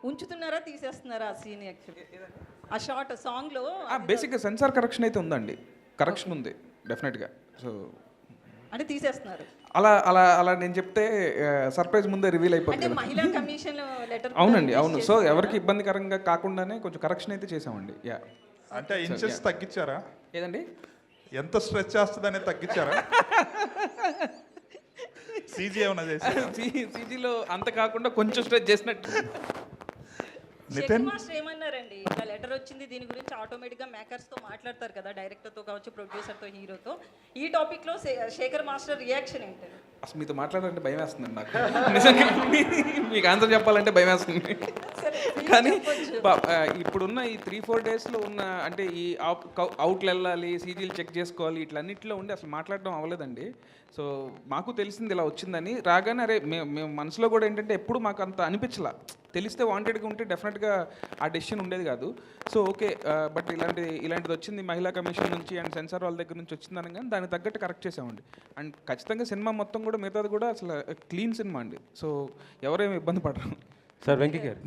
ఉంచుతున్నారా తీసేస్తున్నారా ఆ scene actually ఆ short సాంగ్లో? బేసిక్గా సెన్సార్ కరెక్షన్ అయితే ఉందండి, కరెక్షన్ ఉంది డెఫినెట్గా. సో అంటే తీసేస్తున్నారు అలా అలా అలా నేను చెప్తే సర్ప్రైజ్ ముందే రివీల్ అంటే అయిపోతుంది. మహిళా కమిషన్ లెటర్ అవునండి, అవును. సో ఎవరికి ఇబ్బందికరంగా కాకుండానే కొంచెం కరెక్షన్ అయితే చేసామండి. యా. అంటే ఇంచెస్ తగ్గించారా? ఏదండి? ఎంత స్ట్రెచ్ చేస్తుందనే తగ్గించారా? సీజీ ఏమన్నా చేశారా? సీజీలో అంత కాకుండా కొంచెం స్ట్రెచ్ చేసినట్టు. నితిన్ మాస్టర్ ఏమన్నారండి? ఇలా లెటర్ వచ్చింది, దీని గురించి ఆటోమేటిక్గా మేకర్స్తో మాట్లాడతారు కదా, డైరెక్టర్తో కావచ్చు, ప్రొడ్యూసర్తో, హీరోతో. ఈ టాపిక్లో శేఖర్ మాస్టర్ రియాక్షన్ ఏంటండి? అసలు మీతో మాట్లాడాలంటే భయం వేస్తుందండి నాకు. నిజంగా మీకు ఆన్సర్ చెప్పాలంటే భయం వేస్తుంది. కానీ ఇప్పుడున్న ఈ 3-4 డేస్లో ఉన్న అంటే ఈ అవుట్లు వెళ్ళాలి, సీజీలు చెక్ చేసుకోవాలి, ఇట్లన్నింటిలో ఉండి అసలు మాట్లాడడం అవ్వలేదండి. సో మాకు తెలిసింది ఇలా వచ్చిందని. రాగానే అరే మేము మనసులో కూడా ఏంటంటే ఎప్పుడు మాకు అంత అనిపించలా. తెలిస్తే వాంటెడ్గా ఉంటే డెఫినెట్గా ఆ డెసిషన్ ఉండేది కాదు. సో ఓకే, బట్ ఇలాంటిది వచ్చింది మహిళా కమిషన్ నుంచి అండ్ సెన్సార్ వాళ్ళ దగ్గర నుంచి వచ్చిందని కానీ దానికి తగ్గట్టు కరెక్ట్ చేసామండి. అండ్ ఖచ్చితంగా సినిమా మొత్తం కూడా మిగతాది కూడా అసలు క్లీన్ సినిమా అండి. సో ఎవరేమి ఇబ్బంది పడరు. సార్ వెంకీ గారు